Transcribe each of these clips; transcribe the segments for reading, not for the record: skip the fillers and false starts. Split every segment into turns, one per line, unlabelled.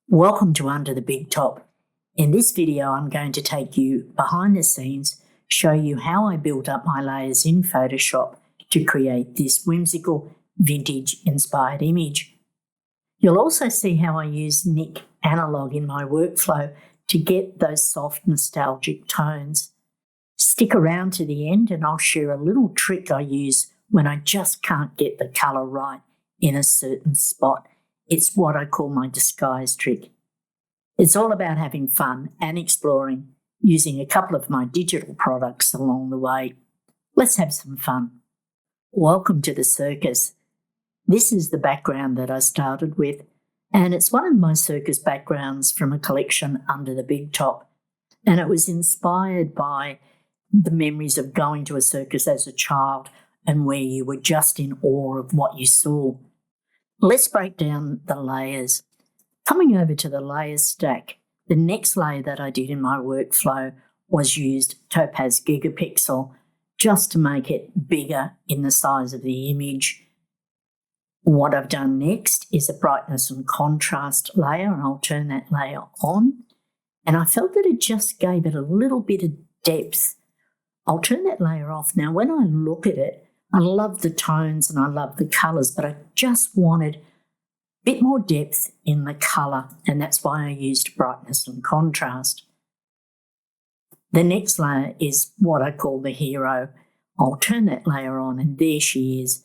Welcome to Under the Big Top. In this video, I'm going to take you behind the scenes, show you how I built up my layers in Photoshop to create this whimsical, vintage-inspired image. You'll also see how I use Nik Analog in my workflow to get those soft, nostalgic tones. Stick around to the end and I'll share a little trick I use when I just can't get the colour right in a certain spot. It's what I call my disguise trick. It's all about having fun and exploring, using a couple of my digital products along the way. Let's have some fun. Welcome to the circus. This is the background that I started with, and it's one of my circus backgrounds from a collection Under the Big Top. And it was inspired by the memories of going to a circus as a child and where you were just in awe of what you saw. Let's break down the layers. Coming over to the layers stack, the next layer that I did in my workflow was used Topaz Gigapixel just to make it bigger in the size of the image. What I've done next is a brightness and contrast layer, and I'll turn that layer on. And I felt that it just gave it a little bit of depth. I'll turn that layer off. Now, when I look at it, I love the tones and I love the colours, but I just wanted a bit more depth in the colour, and that's why I used brightness and contrast. The next layer is what I call the hero. I'll turn that layer on, and there she is,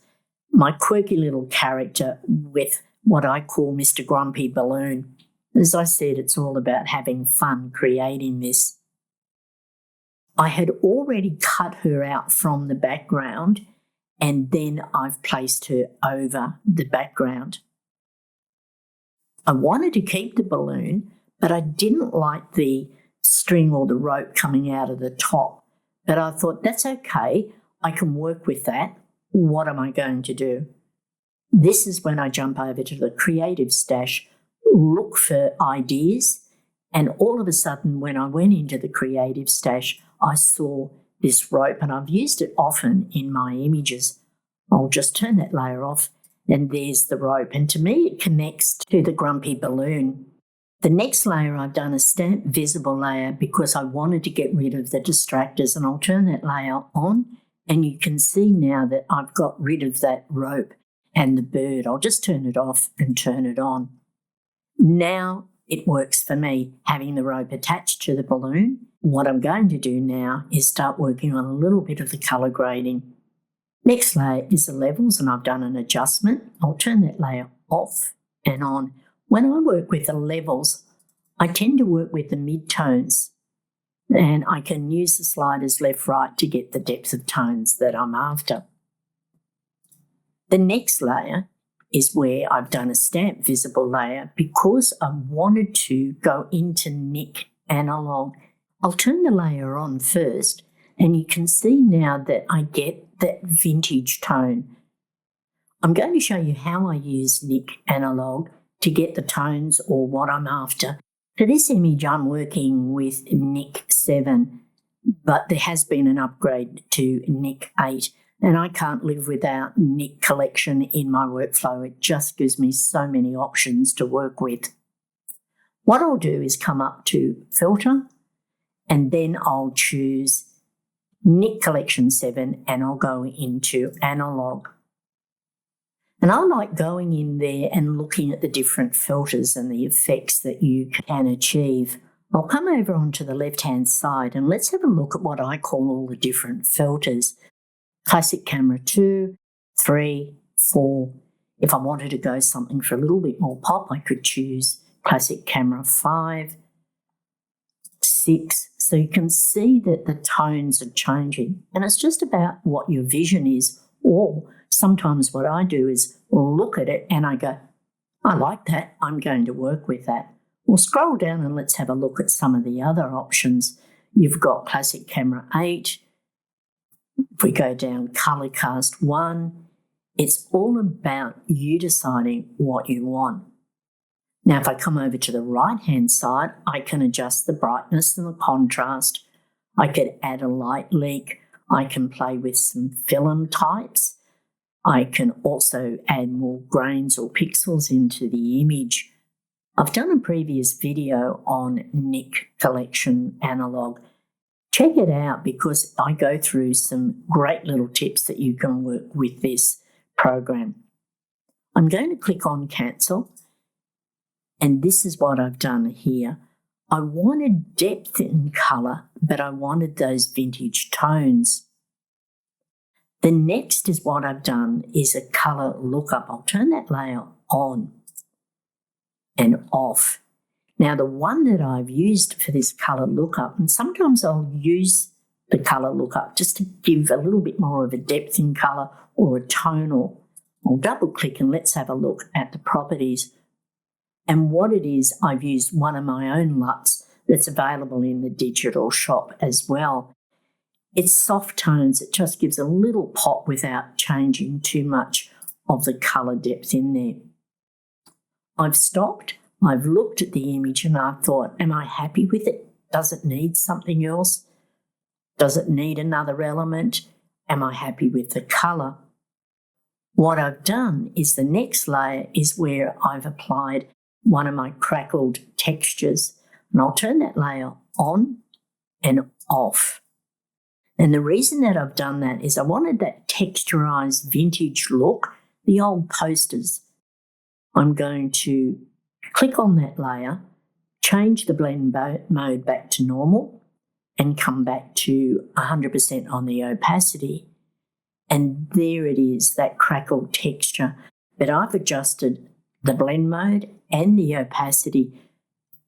my quirky little character with what I call Mr. Grumpy Balloon. As I said, it's all about having fun creating this. I had already cut her out from the background, and then I've placed her over the background. I wanted to keep the balloon, but I didn't like the string or the rope coming out of the top. But I thought, that's okay, I can work with that. What am I going to do? This is when I jump over to the creative stash, look for ideas, and all of a sudden when I went into the creative stash, I saw this rope, and I've used it often in my images. I'll just turn that layer off, and there's the rope, and to me it connects to the grumpy balloon. The next layer, I've done a stamp visible layer because I wanted to get rid of the distractors, and I'll turn that layer on, and you can see now that I've got rid of that rope and the bird. I'll just turn it off and turn it on. Now it works for me, having the rope attached to the balloon. What I'm going to do now is start working on a little bit of the colour grading. Next layer is the levels, and I've done an adjustment. I'll turn that layer off and on. When I work with the levels, I tend to work with the mid-tones, and I can use the sliders left-right to get the depth of tones that I'm after. The next layer is where I've done a stamp visible layer because I wanted to go into Nik Analog. I'll turn the layer on first, and you can see now that I get that vintage tone. I'm going to show you how I use Nik Analog to get the tones or what I'm after. For this image, I'm working with Nik 7, but there has been an upgrade to Nik 8, and I can't live without Nik Collection in my workflow. It just gives me so many options to work with. What I'll do is come up to Filter, and then I'll choose Nik Collection 7, and I'll go into Analog. And I like going in there and looking at the different filters and the effects that you can achieve. I'll come over onto the left-hand side, and let's have a look at what I call all the different filters. Classic Camera 2, 3, 4. If I wanted to go something for a little bit more pop, I could choose Classic Camera 5, 6. So you can see that the tones are changing, and it's just about what your vision is. Or sometimes what I do is look at it and I go, I like that, I'm going to work with that. We'll scroll down and let's have a look at some of the other options. You've got Classic Camera 8. If we go down Color Cast 1, it's all about you deciding what you want. Now, if I come over to the right-hand side, I can adjust the brightness and the contrast. I could add a light leak. I can play with some film types. I can also add more grains or pixels into the image. I've done a previous video on Nik Collection analog. Check it out because I go through some great little tips that you can work with this program. I'm going to click on cancel, and this is what I've done here. I wanted depth in colour, but I wanted those vintage tones. The next is what I've done is a colour lookup. I'll turn that layer on and off. Now the one that I've used for this colour lookup, and sometimes I'll use the colour lookup just to give a little bit more of a depth in colour or a tonal. I'll double click and let's have a look at the properties. And what it is, I've used one of my own LUTs that's available in the digital shop as well. It's soft tones. It just gives a little pop without changing too much of the colour depth in there. I've stopped. I've looked at the image and I've thought, am I happy with it? Does it need something else? Does it need another element? Am I happy with the colour? What I've done is the next layer is where I've applied one of my crackled textures, and I'll turn that layer on and off. And the reason that I've done that is I wanted that texturized vintage look, the old posters. I'm going to click on that layer, change the blend mode back to normal, and come back to 100% on the opacity. And there it is, that crackled texture. But I've adjusted the blend mode and the opacity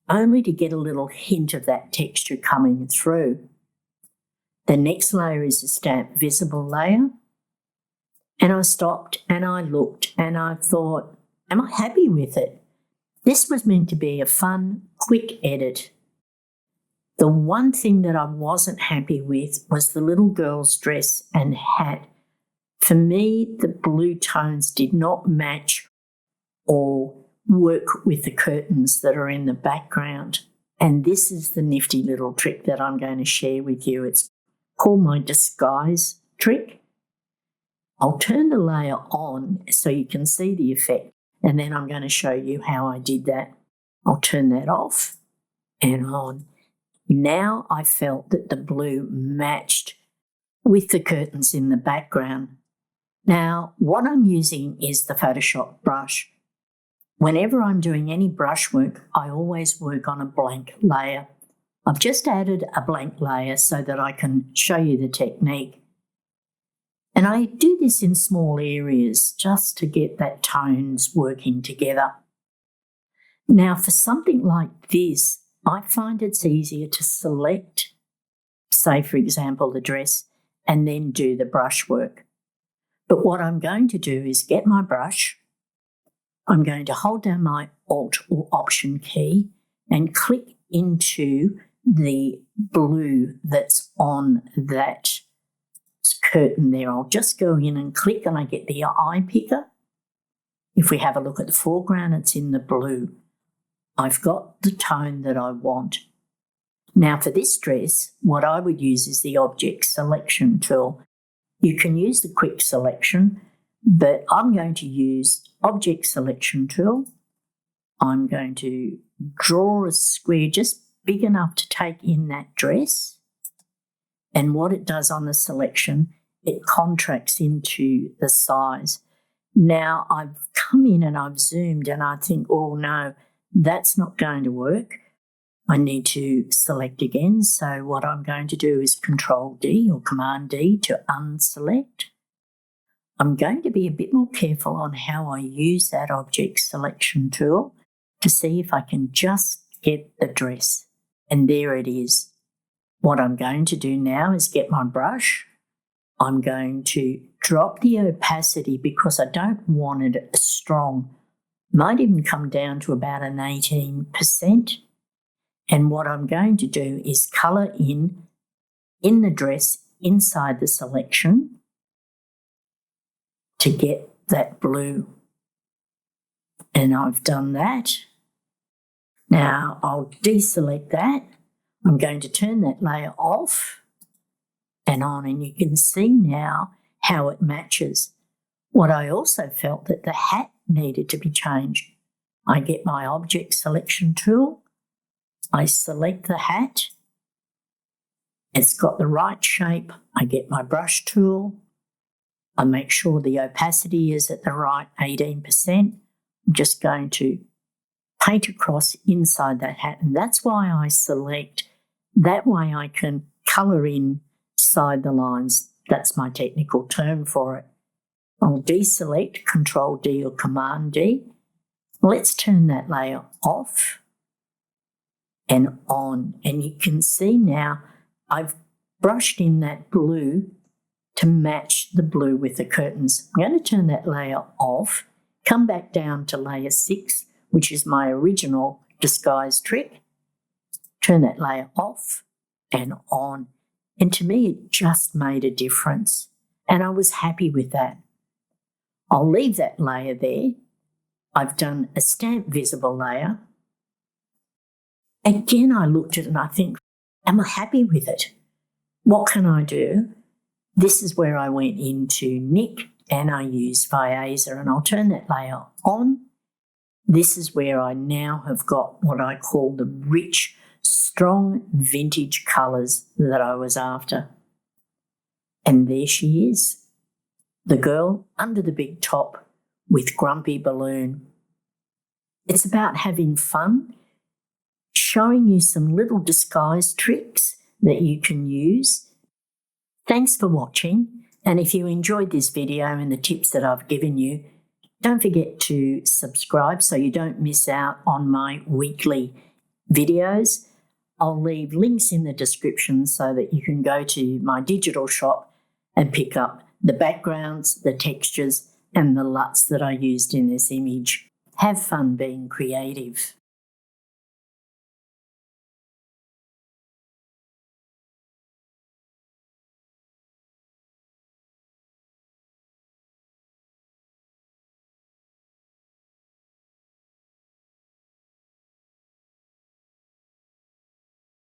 only to get a little hint of that texture coming through. The next layer is a stamp visible layer. And I stopped and I looked and I thought, am I happy with it? This was meant to be a fun, quick edit. The one thing that I wasn't happy with was the little girl's dress and hat. For me, the blue tones did not match or work with the curtains that are in the background. And this is the nifty little trick that I'm going to share with you. It's called my disguise trick. I'll turn the layer on so you can see the effect, and then I'm going to show you how I did that. I'll turn that off and on. Now I felt that the blue matched with the curtains in the background. Now, what I'm using is the Photoshop brush. Whenever I'm doing any brush work, I always work on a blank layer. I've just added a blank layer so that I can show you the technique. And I do this in small areas just to get that tones working together. Now, for something like this, I find it's easier to select, say for example, the dress, and then do the brush work. But what I'm going to do is get my brush, I'm going to hold down my Alt or Option key and click into the blue that's on that curtain there. I'll just go in and click and I get the eye picker. If we have a look at the foreground, it's in the blue. I've got the tone that I want. Now for this dress, what I would use is the Object Selection tool. You can use the Quick Selection, but I'm going to use Object Selection tool. I'm going to draw a square just big enough to take in that dress. And what it does on the selection, it contracts into the size. Now I've come in and I've zoomed and I think, oh no, that's not going to work. I need to select again. So what I'm going to do is Control D or Command D to unselect. I'm going to be a bit more careful on how I use that Object Selection tool to see if I can just get the dress. And there it is. What I'm going to do now is get my brush. I'm going to drop the opacity because I don't want it strong. Might even come down to about an 18%. And what I'm going to do is colour in the dress inside the selection to get that blue. And I've done that. Now I'll deselect that. I'm going to turn that layer off and on, and you can see now how it matches. What I also felt that the hat needed to be changed. I get my object selection tool, I select the hat, it's got the right shape, I get my brush tool, I make sure the opacity is at the right 18%. I'm just going to paint across inside that hat, and that's why I select. That way I can colour inside the lines. That's my technical term for it. I'll deselect, Control D or Command D. Let's turn that layer off and on, and you can see now I've brushed in that blue to match the blue with the curtains. I'm going to turn that layer off, come back down to layer 6, which is my original disguise trick, turn that layer off and on. And to me, it just made a difference. And I was happy with that. I'll leave that layer there. I've done a stamp visible layer. Again, I looked at it and I think, am I happy with it? What can I do? This is where I went into Nik and I used Viaza, and I'll turn that layer on. This is where I now have got what I call the rich, strong vintage colours that I was after. And there she is, the girl under the big top with Grumpy Balloon. It's about having fun, showing you some little disguise tricks that you can use. Thanks for watching, and if you enjoyed this video and the tips that I've given you, don't forget to subscribe so you don't miss out on my weekly videos. I'll leave links in the description so that you can go to my digital shop and pick up the backgrounds, the textures, and the LUTs that I used in this image. Have fun being creative.